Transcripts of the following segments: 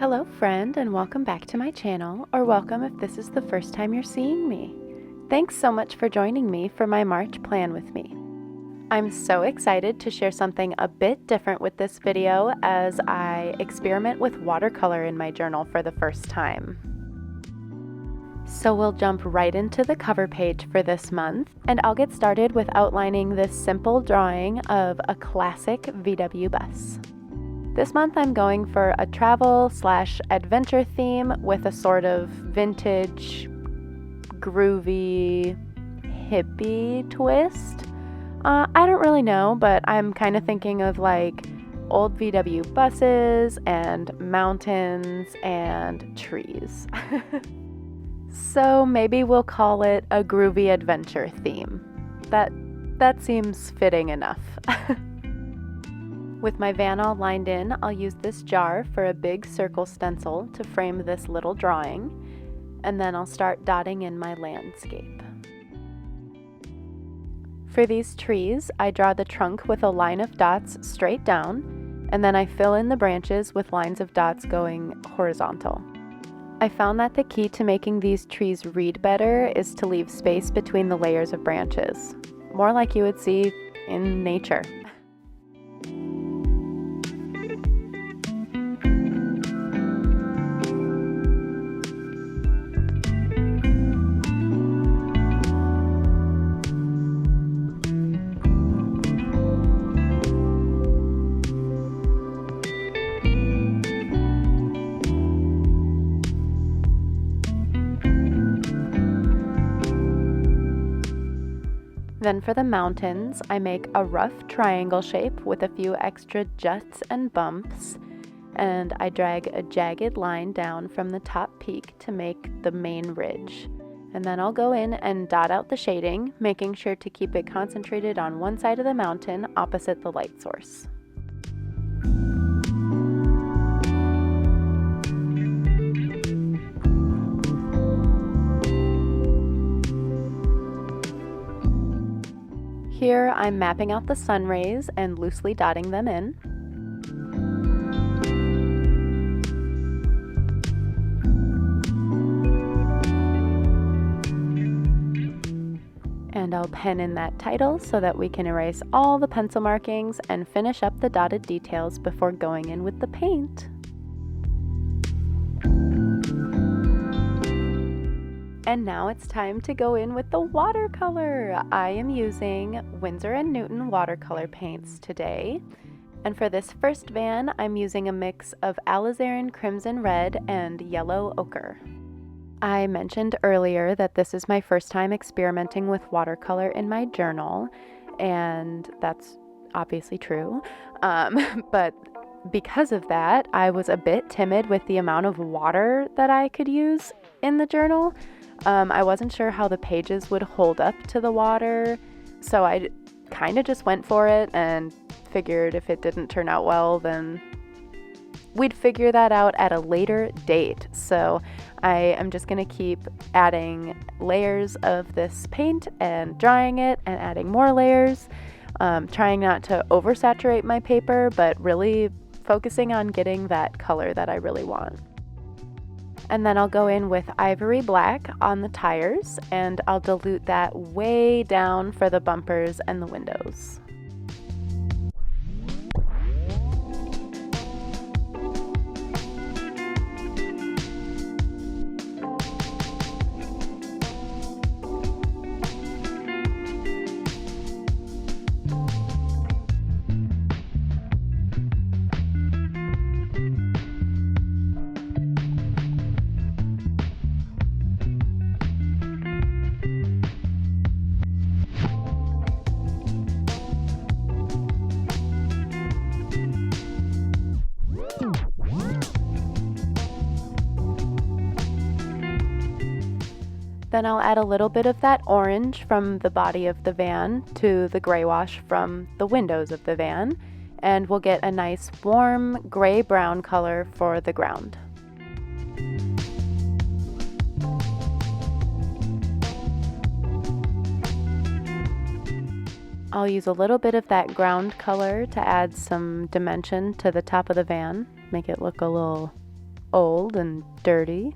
Hello friend, and welcome back to my channel, or welcome if this is the first time you're seeing me. Thanks so much for joining me for my March plan with me. I'm so excited to share something a bit different with this video as I experiment with watercolor in my journal for the first time. So we'll jump right into the cover page for this month, and I'll get started with outlining this simple drawing of a classic VW bus. This month I'm going for a travel/adventure theme with a sort of vintage, groovy, hippie twist. I don't really know, but I'm kind of thinking of like old VW buses and mountains and trees. So maybe we'll call it a groovy adventure theme. That seems fitting enough. With my van all lined in, I'll use this jar for a big circle stencil to frame this little drawing, and then I'll start dotting in my landscape. For these trees, I draw the trunk with a line of dots straight down, and then I fill in the branches with lines of dots going horizontal. I found that the key to making these trees read better is to leave space between the layers of branches, more like you would see in nature. Then for the mountains, I make a rough triangle shape with a few extra juts and bumps, and I drag a jagged line down from the top peak to make the main ridge. And then I'll go in and dot out the shading, making sure to keep it concentrated on one side of the mountain opposite the light source. Here I'm mapping out the sun rays and loosely dotting them in. And I'll pen in that title so that we can erase all the pencil markings and finish up the dotted details before going in with the paint. And now it's time to go in with the watercolor. I am using Winsor & Newton watercolor paints today. And for this first van, I'm using a mix of alizarin crimson red and yellow ochre. I mentioned earlier that this is my first time experimenting with watercolor in my journal, and that's obviously true. But because of that, I was a bit timid with the amount of water that I could use in the journal. I wasn't sure how the pages would hold up to the water, so I kind of just went for it and figured if it didn't turn out well, then we'd figure that out at a later date. So I am just going to keep adding layers of this paint and drying it and adding more layers, trying not to oversaturate my paper, but really focusing on getting that color that I really want. And then I'll go in with ivory black on the tires, and I'll dilute that way down for the bumpers and the windows. Then I'll add a little bit of that orange from the body of the van to the gray wash from the windows of the van, and we'll get a nice warm gray-brown color for the ground. I'll use a little bit of that ground color to add some dimension to the top of the van, make it look a little old and dirty.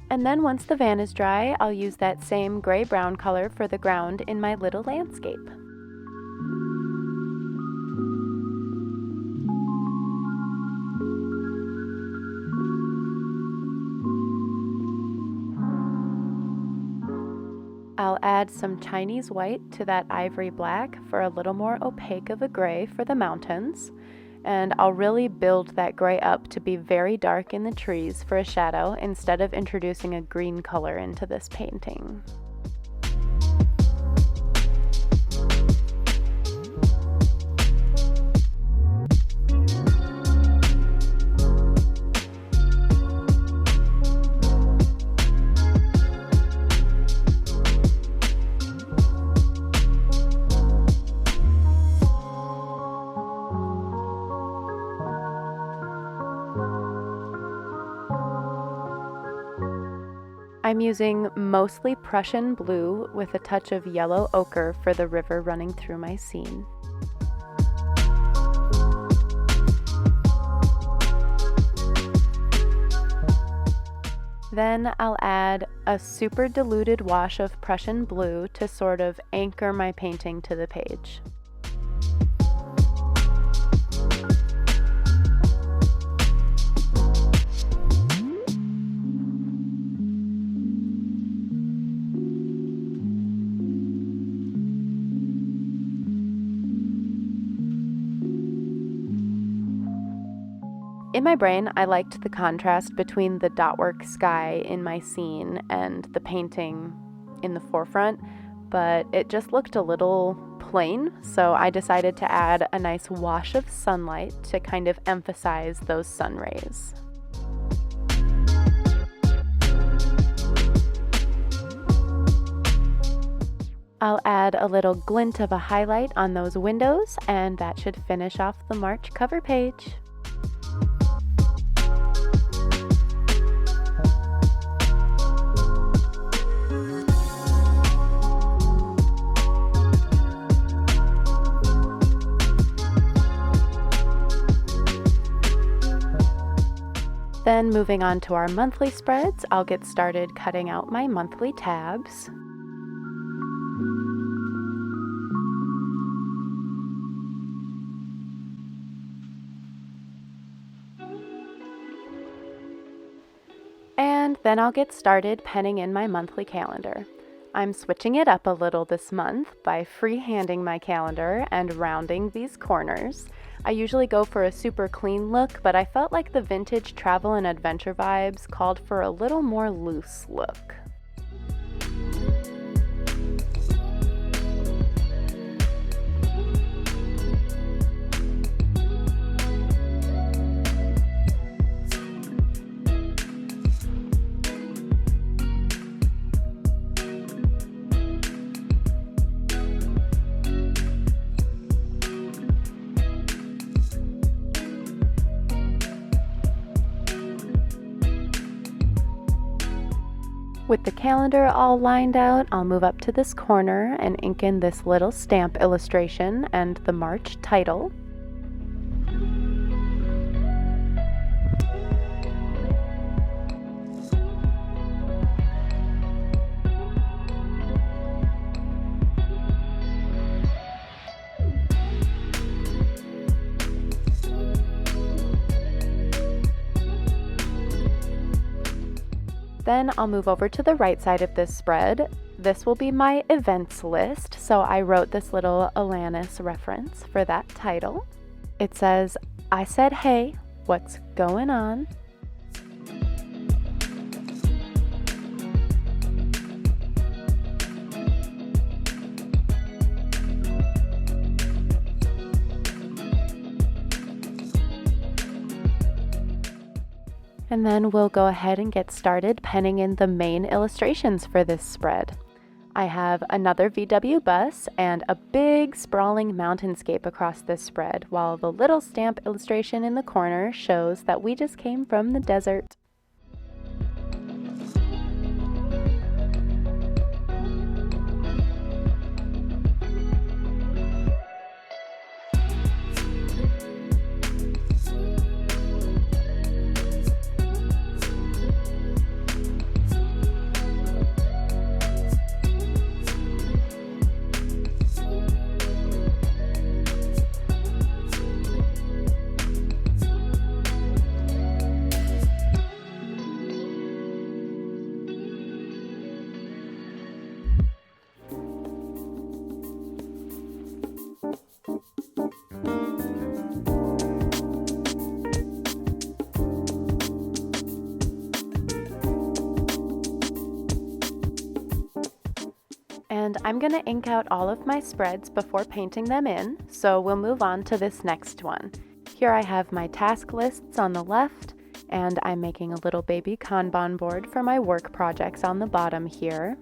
And then once the van is dry, I'll use that same gray-brown color for the ground in my little landscape. I'll add some Chinese white to that ivory black for a little more opaque of a gray for the mountains. And I'll really build that gray up to be very dark in the trees for a shadow instead of introducing a green color into this painting. I'm using mostly Prussian blue with a touch of yellow ochre for the river running through my scene. Then I'll add a super diluted wash of Prussian blue to sort of anchor my painting to the page. In my brain, I liked the contrast between the dotwork sky in my scene and the painting in the forefront, but it just looked a little plain, so I decided to add a nice wash of sunlight to kind of emphasize those sun rays. I'll add a little glint of a highlight on those windows, and that should finish off the March cover page. Then moving on to our monthly spreads, I'll get started cutting out my monthly tabs. And then I'll get started penning in my monthly calendar. I'm switching it up a little this month by freehanding my calendar and rounding these corners. I usually go for a super clean look, but I felt like the vintage travel and adventure vibes called for a little more loose look. With the calendar all lined out, I'll move up to this corner and ink in this little stamp illustration and the March title. Then I'll move over to the right side of this spread. This will be my events list, so I wrote this little Alanis reference for that title. It says, "I said, hey, what's going on?" And then we'll go ahead and get started penning in the main illustrations for this spread. I have another VW bus and a big sprawling mountainscape across this spread, while the little stamp illustration in the corner shows that we just came from the desert. And I'm going to ink out all of my spreads before painting them in, so we'll move on to this next one. Here I have my task lists on the left, and I'm making a little baby Kanban board for my work projects on the bottom here.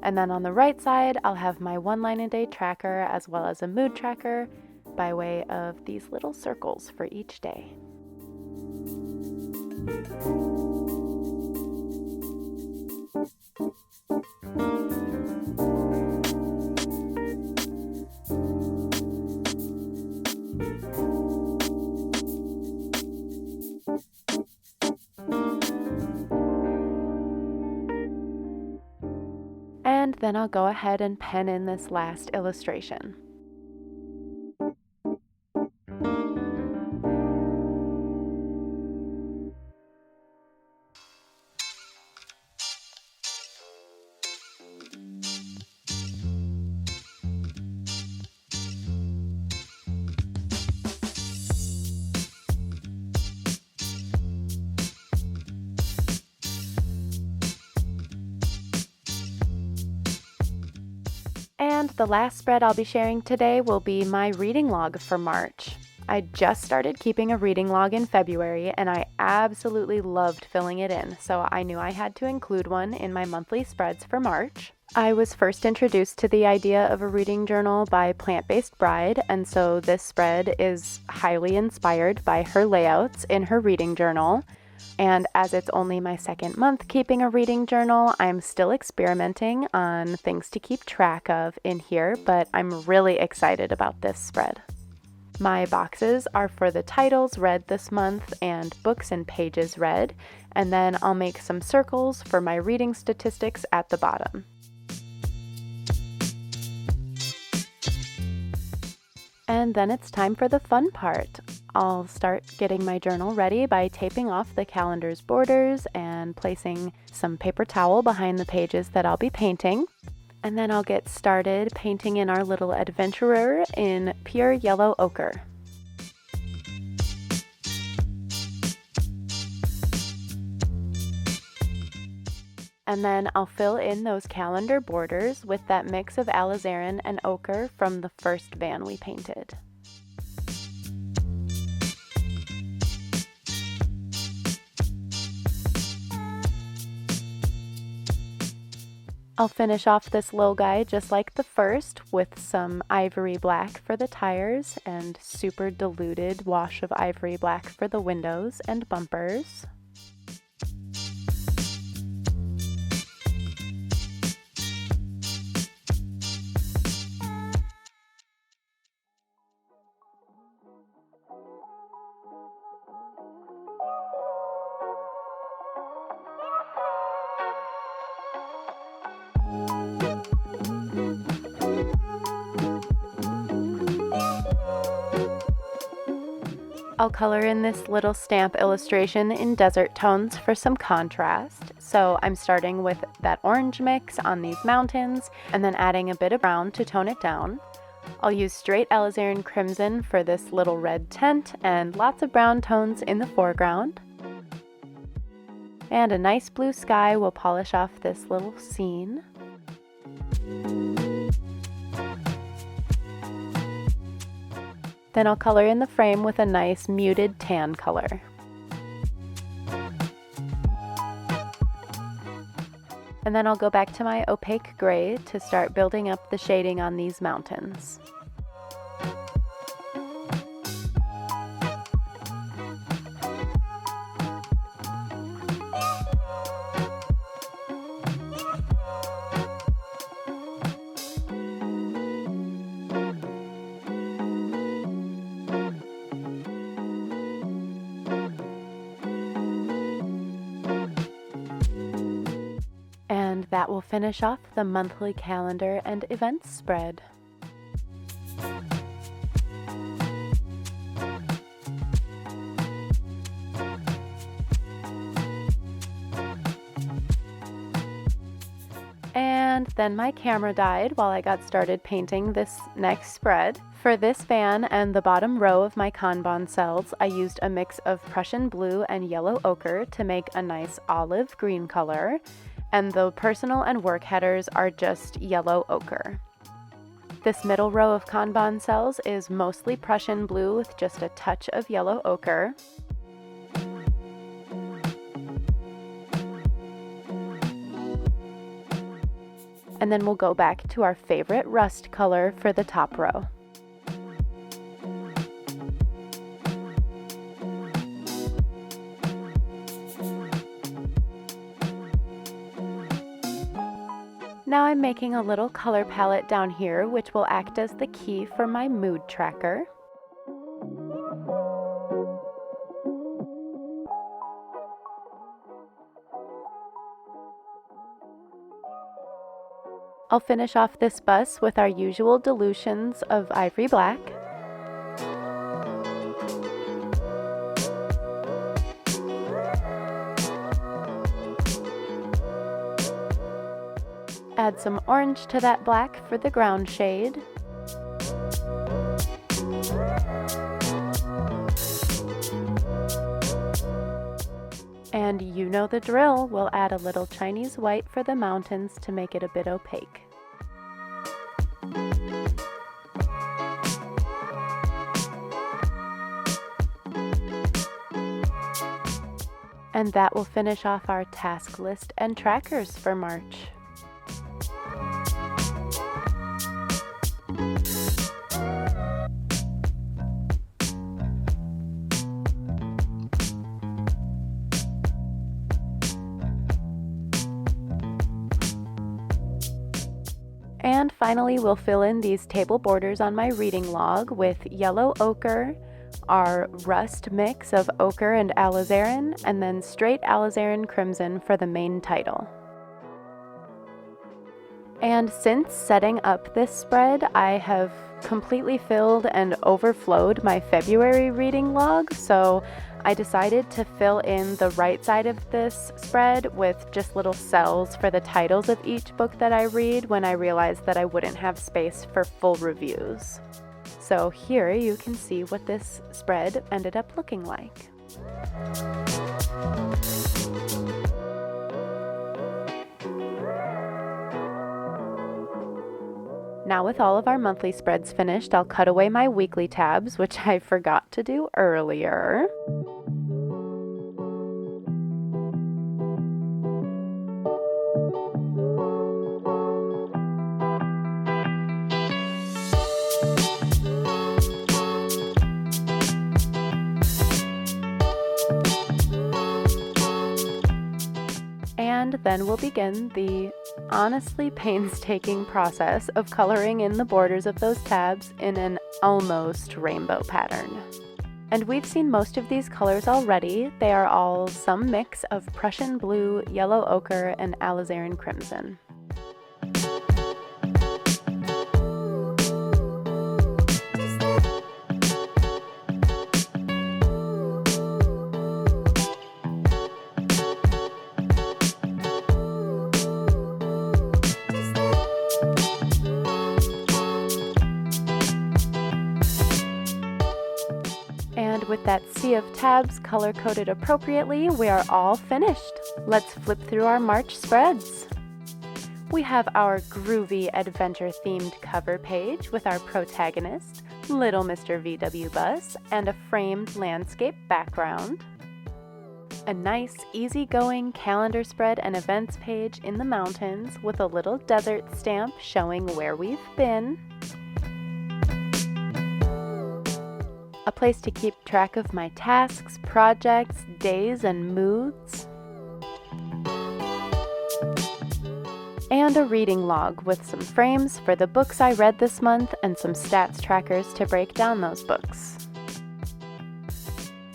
And then on the right side, I'll have my one line a day tracker as well as a mood tracker by way of these little circles for each day. And then I'll go ahead and pen in this last illustration. And the last spread I'll be sharing today will be my reading log for March. I just started keeping a reading log in February and I absolutely loved filling it in, so I knew I had to include one in my monthly spreads for March. I was first introduced to the idea of a reading journal by Plant-Based Bride, and so this spread is highly inspired by her layouts in her reading journal. And as it's only my second month keeping a reading journal, I'm still experimenting on things to keep track of in here, but I'm really excited about this spread. My boxes are for the titles read this month and books and pages read, and then I'll make some circles for my reading statistics at the bottom. And then it's time for the fun part. I'll start getting my journal ready by taping off the calendar's borders and placing some paper towel behind the pages that I'll be painting. And then I'll get started painting in our little adventurer in pure yellow ochre. And then I'll fill in those calendar borders with that mix of alizarin and ochre from the first van we painted. I'll finish off this little guy just like the first with some ivory black for the tires and super diluted wash of ivory black for the windows and bumpers. I'll color in this little stamp illustration in desert tones for some contrast. So I'm starting with that orange mix on these mountains and then adding a bit of brown to tone it down. I'll use straight alizarin crimson for this little red tent and lots of brown tones in the foreground. And a nice blue sky will polish off this little scene. Then I'll color in the frame with a nice muted tan color. And then I'll go back to my opaque gray to start building up the shading on these mountains. that will finish off the monthly calendar and events spread. And then my camera died while I got started painting this next spread. For this van and the bottom row of my Kanban cells, I used a mix of Prussian blue and yellow ochre to make a nice olive green color, and the personal and work headers are just yellow ochre. This middle row of Kanban cells is mostly Prussian blue with just a touch of yellow ochre. And then we'll go back to our favorite rust color for the top row. Now I'm making a little color palette down here, which will act as the key for my mood tracker. I'll finish off this bus with our usual dilutions of ivory black. Add some orange to that black for the ground shade. And you know the drill, we'll add a little Chinese white for the mountains to make it a bit opaque. And that will finish off our task list and trackers for March. And finally, we'll fill in these table borders on my reading log with yellow ochre, our rust mix of ochre and alizarin, and then straight alizarin crimson for the main title. And since setting up this spread, I have completely filled and overflowed my February reading log, so I decided to fill in the right side of this spread with just little cells for the titles of each book that I read when I realized that I wouldn't have space for full reviews. So here you can see what this spread ended up looking like. Now with all of our monthly spreads finished, I'll cut away my weekly tabs, which I forgot to do earlier. And then we'll begin the honestly painstaking process of coloring in the borders of those tabs in an almost rainbow pattern. And we've seen most of these colors already. They are all some mix of Prussian blue, yellow ochre, and alizarin crimson. And with that sea of tabs color-coded appropriately, we are all finished. Let's flip through our March spreads. We have our groovy adventure-themed cover page with our protagonist, Little Mr. VW Bus, and a framed landscape background. A nice, easygoing calendar spread and events page in the mountains with a little desert stamp showing where we've been. A place to keep track of my tasks, projects, days, and moods. And a reading log with some frames for the books I read this month and some stats trackers to break down those books.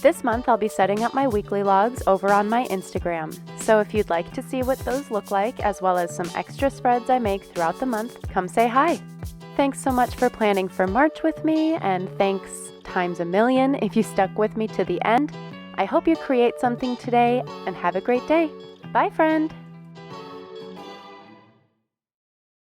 This month I'll be setting up my weekly logs over on my Instagram. So if you'd like to see what those look like, as well as some extra spreads I make throughout the month, come say hi. Thanks so much for planning for March with me, and thanks times a million if you stuck with me to the end. I hope you create something today, and have a great day. Bye, friend!